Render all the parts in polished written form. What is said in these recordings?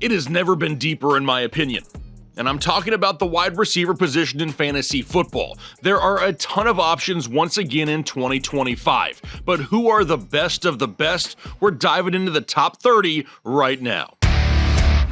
It has never been deeper in my opinion. And I'm talking about the wide receiver position in fantasy football. There are a ton of options once again in 2025, but who are the best of the best? We're diving into the top 30 right now.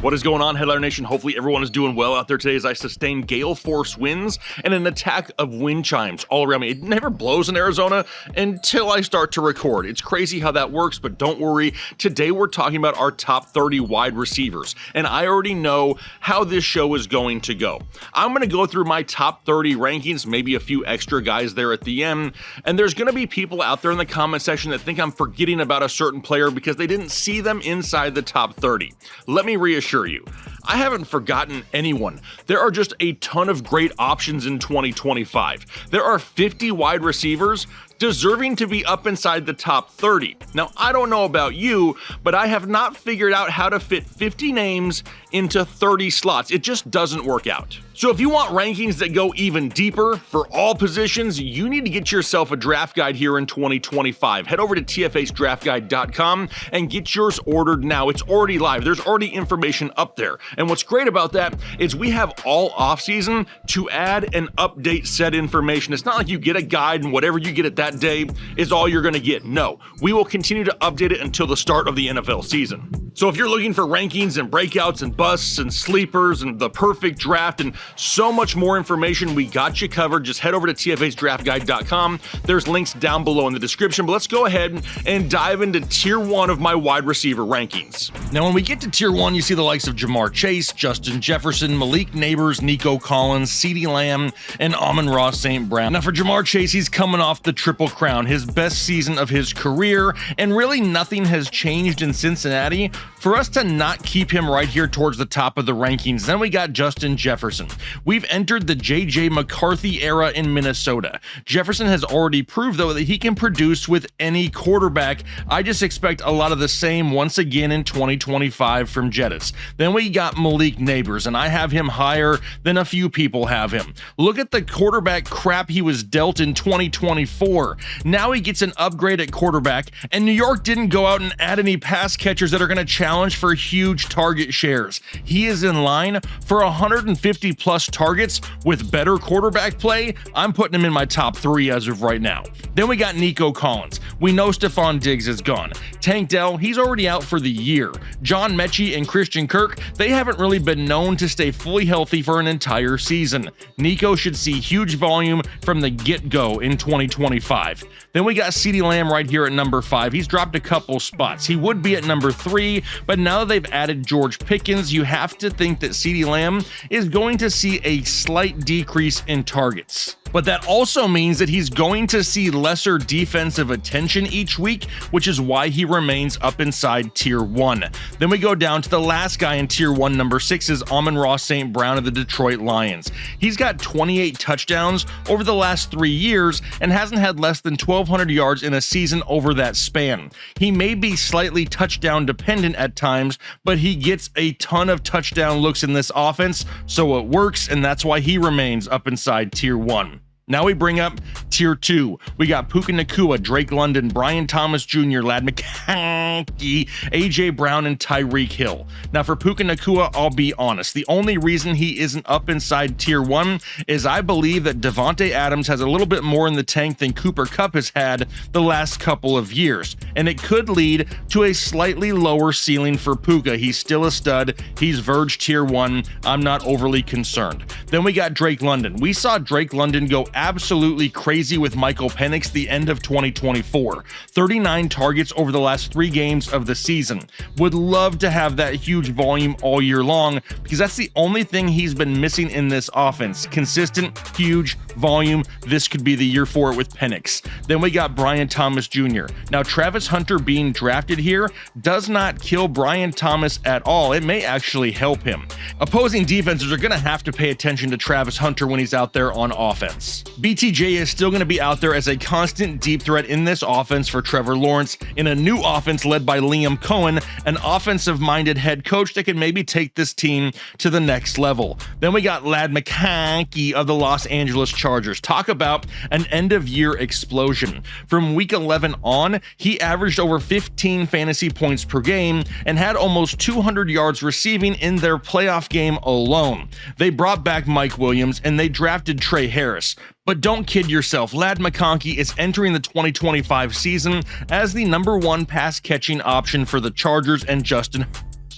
What is going on, Headliner Nation? Hopefully everyone is doing well out there today as I sustain gale force winds and an attack of wind chimes all around me. It never blows in Arizona until I start to record. It's crazy how that works, but don't worry. Today we're talking about our top 30 wide receivers, and I already know how this show is going to go. I'm going to go through my top 30 rankings, maybe a few extra guys there at the end, and there's going to be people out there in the comment section that think I'm forgetting about a certain player because they didn't see them inside the top 30. Let me reassure you, I haven't forgotten anyone. There are just a ton of great options in 2025. There are 50 wide receivers deserving to be up inside the top 30. Now, I don't know about you, but I have not figured out how to fit 50 names into 30 slots. It just doesn't work out. So if you want rankings that go even deeper for all positions, you need to get yourself a draft guide here in 2025. Head over to tfhdraftguide.com and get yours ordered now. It's already live. There's already information up there. And what's great about that is we have all offseason to add and update said information. It's not like you get a guide and whatever you get at that day is all you're going to get. No, we will continue to update it until the start of the NFL season. So if you're looking for rankings and breakouts and busts and sleepers and the perfect draft and so much more information, we got you covered. Just head over to tfhdraftguide.com. There's links down below in the description, but let's go ahead and dive into tier 1 of my wide receiver rankings. Now, when we get to tier 1, you see the likes of Jamar Chase, Justin Jefferson, Malik Neighbors, Nico Collins, CeeDee Lamb, and Amon-Ra St. Brown. Now, for Jamar Chase, he's coming off the Triple Crown, his best season of his career, and really nothing has changed in Cincinnati for us to not keep him right here towards the top of the rankings. Then we got Justin Jefferson. We've entered the J.J. McCarthy era in Minnesota. Jefferson has already proved, though, that he can produce with any quarterback. I just expect a lot of the same once again in 2025 from Jettis. Then we got Malik Neighbors, and I have him higher than a few people have him. Look at the quarterback crap he was dealt in 2024. Now he gets an upgrade at quarterback, and New York didn't go out and add any pass catchers that are going to challenge for huge target shares. He is in line for 150 plus targets with better quarterback play. I'm putting him in my top 3 as of right now. Then we got Nico Collins. We know Stephon Diggs is gone. Tank Dell, he's already out for the year. John Mechie and Christian Kirk, they haven't really been known to stay fully healthy for an entire season. Nico should see huge volume from the get-go in 2025. Then we got CeeDee Lamb right here at number 5. He's dropped a couple spots. He would be at number 3, but now that they've added George Pickens, you have to think that CeeDee Lamb is going to see a slight decrease in targets. But that also means that he's going to see lesser defensive attention each week, which is why he remains up inside tier 1. Then we go down to the last guy in tier 1, number 6 is Amon-Ra St. Brown of the Detroit Lions. He's got 28 touchdowns over the last 3 years and hasn't had less than 1,200 yards in a season over that span. He may be slightly touchdown dependent at times, but he gets a ton of touchdown looks in this offense, so it works, and that's why he remains up inside tier 1. Now we bring up tier 2. We got Puka Nacua, Drake London, Brian Thomas Jr., Ladd McConkey, A.J. Brown, and Tyreek Hill. Now for Puka Nacua, I'll be honest. The only reason he isn't up inside tier 1 is I believe that Devontae Adams has a little bit more in the tank than Cooper Kupp has had the last couple of years. And it could lead to a slightly lower ceiling for Puka. He's still a stud. He's verge tier 1. I'm not overly concerned. Then we got Drake London. We saw Drake London go absolutely crazy with Michael Penix the end of 2024. 39 targets over the last 3 games of the season. Would love to have that huge volume all year long because that's the only thing he's been missing in this offense. Consistent, huge volume. This could be the year for it with Penix. Then we got Brian Thomas Jr. Now Travis Hunter being drafted here does not kill Brian Thomas at all. It may actually help him. Opposing defenses are going to have to pay attention to Travis Hunter when he's out there on offense. BTJ is still going to be out there as a constant deep threat in this offense for Trevor Lawrence in a new offense led by Liam Cohen, an offensive-minded head coach that can maybe take this team to the next level. Then we got Ladd McConkey of the Los Angeles Chargers. Talk about an end-of-year explosion. From week 11 on, he averaged over 15 fantasy points per game and had almost 200 yards receiving in their playoff game alone. They brought back Mike Williams and they drafted Trey Harris. But don't kid yourself, Ladd McConkey is entering the 2025 season as the #1 pass-catching option for the Chargers and Justin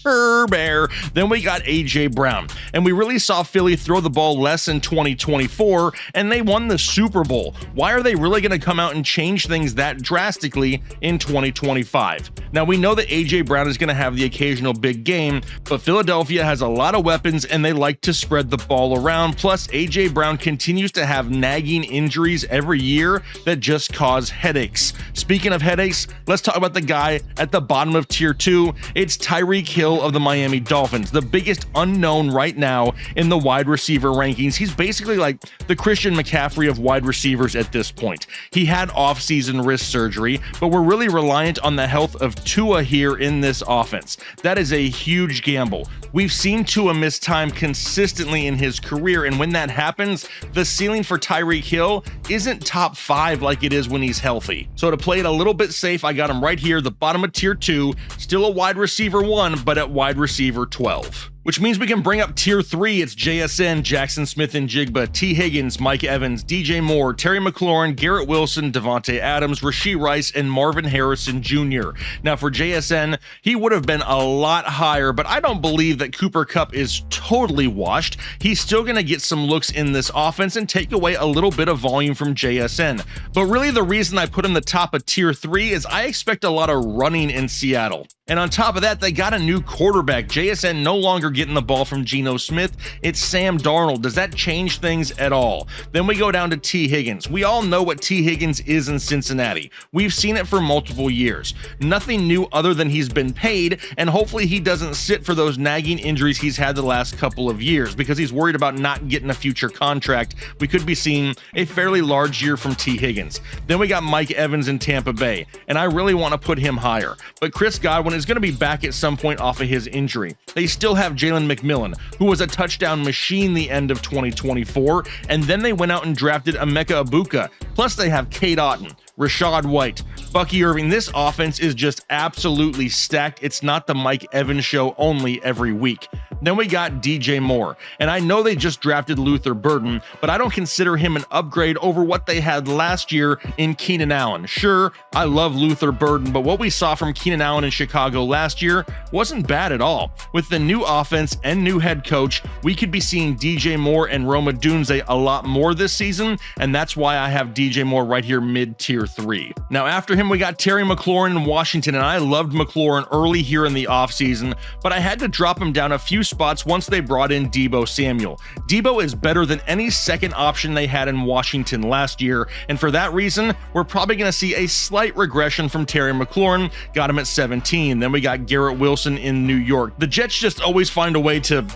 Herbert. Then we got A.J. Brown, and we really saw Philly throw the ball less in 2024, and they won the Super Bowl. Why are they really going to come out and change things that drastically in 2025? Now, we know that A.J. Brown is going to have the occasional big game, but Philadelphia has a lot of weapons, and they like to spread the ball around. Plus, A.J. Brown continues to have nagging injuries every year that just cause headaches. Speaking of headaches, let's talk about the guy at the bottom of Tier 2. It's Tyreek Hill of the Miami Dolphins, the biggest unknown right now in the wide receiver rankings. He's basically like the Christian McCaffrey of wide receivers at this point. He had off-season wrist surgery, but we're really reliant on the health of Tua here in this offense. That is a huge gamble. We've seen Tua miss time consistently in his career, and when that happens, the ceiling for Tyreek Hill isn't top 5 like it is when he's healthy. So to play it a little bit safe, I got him right here, the bottom of Tier 2, still a wide receiver 1, but at wide receiver 12. Which means we can bring up Tier 3. It's JSN, Jackson Smith-Njigba, T. Higgins, Mike Evans, DJ Moore, Terry McLaurin, Garrett Wilson, Davante Adams, Rashee Rice, and Marvin Harrison Jr. Now for JSN, he would have been a lot higher, but I don't believe that Cooper Kupp is totally washed. He's still going to get some looks in this offense and take away a little bit of volume from JSN. But really the reason I put him the top of Tier 3 is I expect a lot of running in Seattle. And on top of that, they got a new quarterback. JSN no longer getting the ball from Geno Smith. It's Sam Darnold. Does that change things at all? Then we go down to T. Higgins. We all know what T. Higgins is in Cincinnati. We've seen it for multiple years. Nothing new other than he's been paid, and hopefully he doesn't sit for those nagging injuries he's had the last couple of years because he's worried about not getting a future contract. We could be seeing a fairly large year from T. Higgins. Then we got Mike Evans in Tampa Bay, and I really want to put him higher. But Chris Godwin is going to be back at some point off of his injury. They still have Jalen McMillan, who was a touchdown machine the end of 2024, and then they went out and drafted Emeka Egbuka. Plus they have Cade Otton, Rashad White, Bucky Irving. This offense is just absolutely stacked. It's not the Mike Evans show only every week. Then we got DJ Moore, and I know they just drafted Luther Burden, but I don't consider him an upgrade over what they had last year in Keenan Allen. Sure, I love Luther Burden, but what we saw from Keenan Allen in Chicago last year wasn't bad at all. With the new offense and new head coach, we could be seeing DJ Moore and Rome Odunze a lot more this season, and that's why I have DJ Moore right here mid-tier 3. Now after him, we got Terry McLaurin in Washington, and I loved McLaurin early here in the offseason, but I had to drop him down a few spots once they brought in Deebo Samuel. Deebo is better than any second option they had in Washington last year, and for that reason, we're probably going to see a slight regression from Terry McLaurin. Got him at 17. Then we got Garrett Wilson in New York. The Jets just always find a way to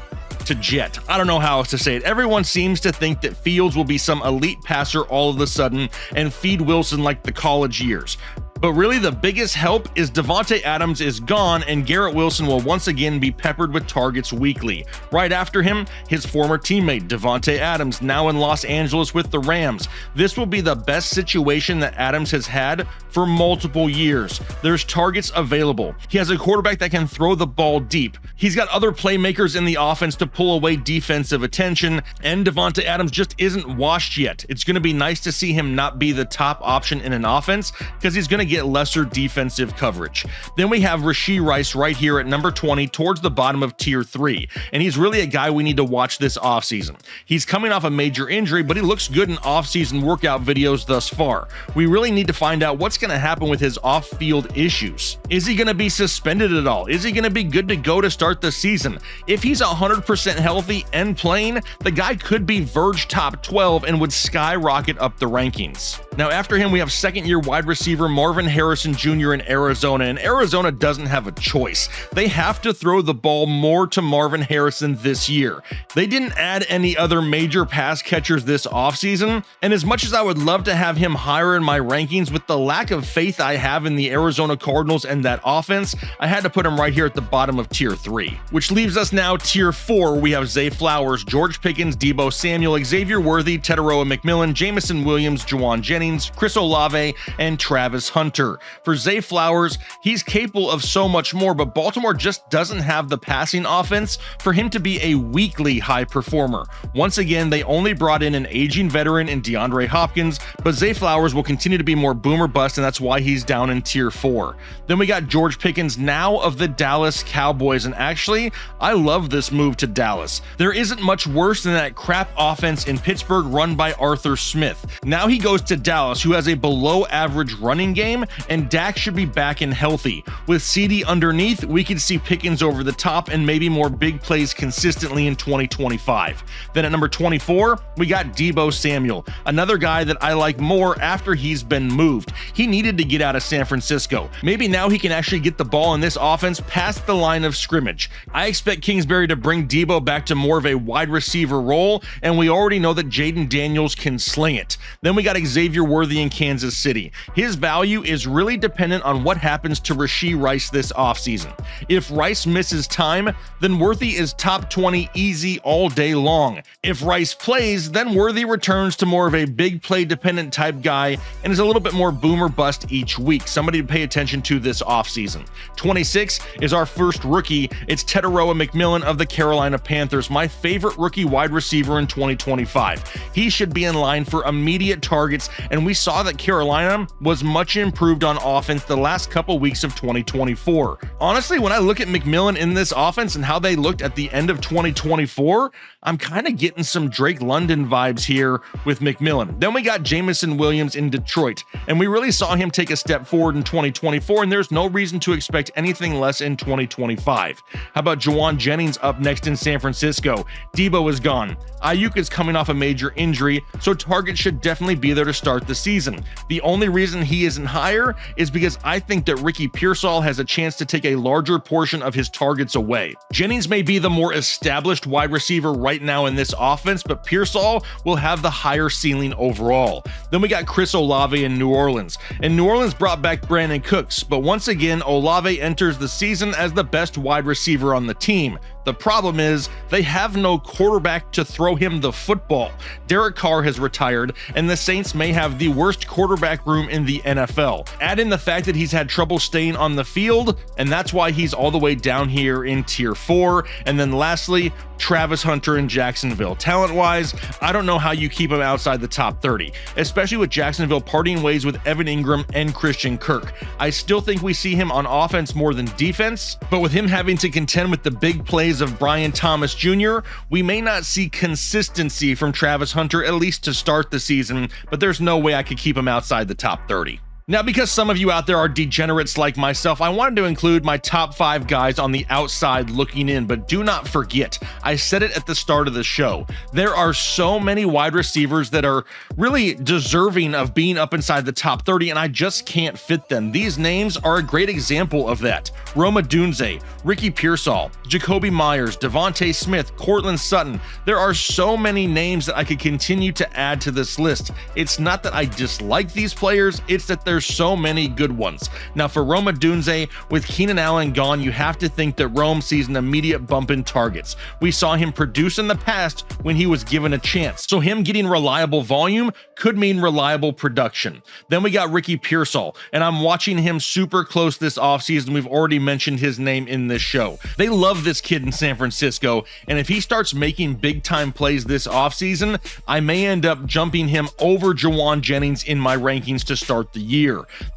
jet. I don't know how else to say it. Everyone seems to think that Fields will be some elite passer all of a sudden and feed Wilson like the college years. But really the biggest help is Davante Adams is gone and Garrett Wilson will once again be peppered with targets weekly. Right after him, his former teammate Davante Adams, now in Los Angeles with the Rams. This will be the best situation that Adams has had for multiple years. There's targets available. He has a quarterback that can throw the ball deep. He's got other playmakers in the offense to pull away defensive attention, and Davante Adams just isn't washed yet. It's going to be nice to see him not be the top option in an offense because he's going to get lesser defensive coverage. Then we have Rashee Rice right here at number 20 towards the bottom of tier 3, and he's really a guy we need to watch this offseason. He's coming off a major injury, but he looks good in offseason workout videos thus far. We really need to find out what's going to happen with his off-field issues. Is he going to be suspended at all? Is he going to be good to go to start the season? If he's 100% healthy and playing, the guy could be verge top 12 and would skyrocket up the rankings. Now after him, we have second-year wide receiver Marvin Marvin Harrison Jr. in Arizona, and Arizona doesn't have a choice. They have to throw the ball more to Marvin Harrison this year. They didn't add any other major pass catchers this offseason, and as much as I would love to have him higher in my rankings, with the lack of faith I have in the Arizona Cardinals and that offense, I had to put him right here at the bottom of tier 3. Which leaves us now tier 4, where we have Zay Flowers, George Pickens, Deebo Samuel, Xavier Worthy, Teteroa McMillan, Jameson Williams, Juwan Jennings, Chris Olave, and Travis Hunter. For Zay Flowers, he's capable of so much more, but Baltimore just doesn't have the passing offense for him to be a weekly high performer. Once again, they only brought in an aging veteran in DeAndre Hopkins, but Zay Flowers will continue to be more boom or bust, and that's why he's down in tier 4. Then we got George Pickens, now of the Dallas Cowboys, and actually, I love this move to Dallas. There isn't much worse than that crap offense in Pittsburgh run by Arthur Smith. Now he goes to Dallas, who has a below average running game, and Dak should be back and healthy. With CD underneath, we could see Pickens over the top and maybe more big plays consistently in 2025. Then at number 24, we got Deebo Samuel, another guy that I like more after he's been moved. He needed to get out of San Francisco. Maybe now he can actually get the ball in this offense past the line of scrimmage. I expect Kingsbury to bring Deebo back to more of a wide receiver role, and we already know that Jaden Daniels can sling it. Then we got Xavier Worthy in Kansas City. His value is really dependent on what happens to Rashee Rice this offseason. If Rice misses time, then Worthy is top 20 easy all day long. If Rice plays, then Worthy returns to more of a big play dependent type guy and is a little bit more boom or bust each week. Somebody to pay attention to this offseason. 26 is our first rookie. It's Teteroa McMillan of the Carolina Panthers, my favorite rookie wide receiver in 2025. He should be in line for immediate targets, and we saw that Carolina was much improved on offense the last couple weeks of 2024. Honestly, when I look at McMillan in this offense and how they looked at the end of 2024, I'm kind of getting some Drake London vibes here with McMillan. Then we got Jameson Williams in Detroit, and we really saw him take a step forward in 2024, and there's no reason to expect anything less in 2025. How about Juwan Jennings up next in San Francisco? Deebo is gone. Ayuk is coming off a major injury, so targets should definitely be there to start the season. The only reason he isn't higher is because I think that Ricky Pearsall has a chance to take a larger portion of his targets away. Jennings may be the more established wide receiver right now in this offense, but Pearsall will have the higher ceiling overall. Then we got Chris Olave in New Orleans, and New Orleans brought back Brandon Cooks, but once again, Olave enters the season as the best wide receiver on the team. The problem is they have no quarterback to throw him the football. Derek Carr has retired, and the Saints may have the worst quarterback room in the NFL. Add in the fact that he's had trouble staying on the field, and that's why he's all the way down here in tier 4. And then lastly, Travis Hunter in Jacksonville. Talent-wise, I don't know how you keep him outside the top 30, especially with Jacksonville parting ways with Evan Ingram and Christian Kirk. I still think we see him on offense more than defense, but with him having to contend with the big plays of Brian Thomas Jr., we may not see consistency from Travis Hunter, at least to start the season, but there's no way I could keep him outside the top 30. Now, because some of you out there are degenerates like myself, I wanted to include my top 5 guys on the outside looking in, but do not forget, I said it at the start of the show, there are so many wide receivers that are really deserving of being up inside the top 30, and I just can't fit them. These names are a great example of that. Rome Odunze, Ricky Pearsall, Jacoby Myers, Devontae Smith, Cortland Sutton. There are so many names that I could continue to add to this list. It's not that I dislike these players, it's that there's so many good ones. Now for Rome Odunze, with Keenan Allen gone, you have to think that Rome sees an immediate bump in targets. We saw him produce in the past when he was given a chance. So him getting reliable volume could mean reliable production. Then we got Ricky Pearsall, and I'm watching him super close this offseason. We've already mentioned his name in this show. They love this kid in San Francisco, and if he starts making big time plays this offseason, I may end up jumping him over Juwan Jennings in my rankings to start the year.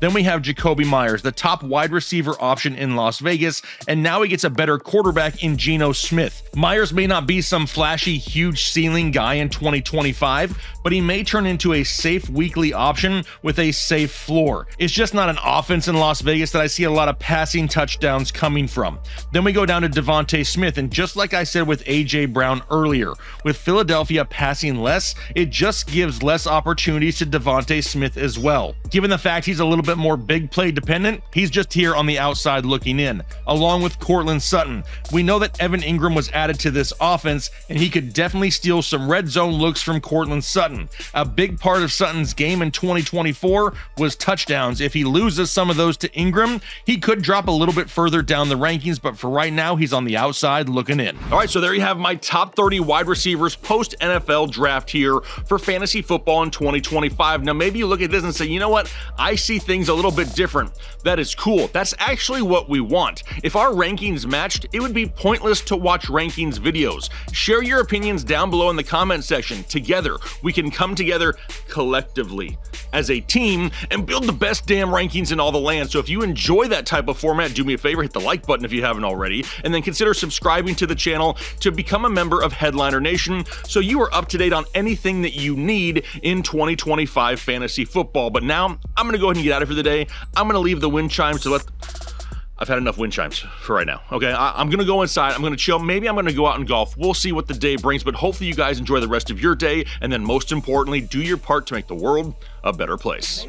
Then we have Jacoby Myers, the top wide receiver option in Las Vegas, and now he gets a better quarterback in Geno Smith. Myers may not be some flashy, huge ceiling guy in 2025, but he may turn into a safe weekly option with a safe floor. It's just not an offense in Las Vegas that I see a lot of passing touchdowns coming from. Then we go down to Devontae Smith, and just like I said with AJ Brown earlier, with Philadelphia passing less, it just gives less opportunities to Devontae Smith as well. Given the fact fact, he's a little bit more big play dependent. He's just here on the outside looking in, along with Courtland Sutton. We know that Evan Ingram was added to this offense, and he could definitely steal some red zone looks from Courtland Sutton. A big part of Sutton's game in 2024 was touchdowns. If he loses some of those to Ingram, he could drop a little bit further down the rankings, but for right now, he's on the outside looking in. All right, so there you have my top 30 wide receivers post-NFL draft here for fantasy football in 2025. Now, maybe you look at this and say, you know what? I see things a little bit different. That is cool. That's actually what we want. If our rankings matched, it would be pointless to watch rankings videos. Share your opinions down below in the comment section. Together, we can come together collectively as a team and build the best damn rankings in all the land. So if you enjoy that type of format, do me a favor, hit the like button if you haven't already, and then consider subscribing to the channel to become a member of Headliner Nation so you are up to date on anything that you need in 2025 fantasy football. But now, I'm going to go ahead and get out of here today. I'm going to leave the wind chimes to let... I've had enough wind chimes for right now, okay? I'm going to go inside. I'm going to chill. Maybe I'm going to go out and golf. We'll see what the day brings, but hopefully you guys enjoy the rest of your day, and then most importantly, do your part to make the world a better place.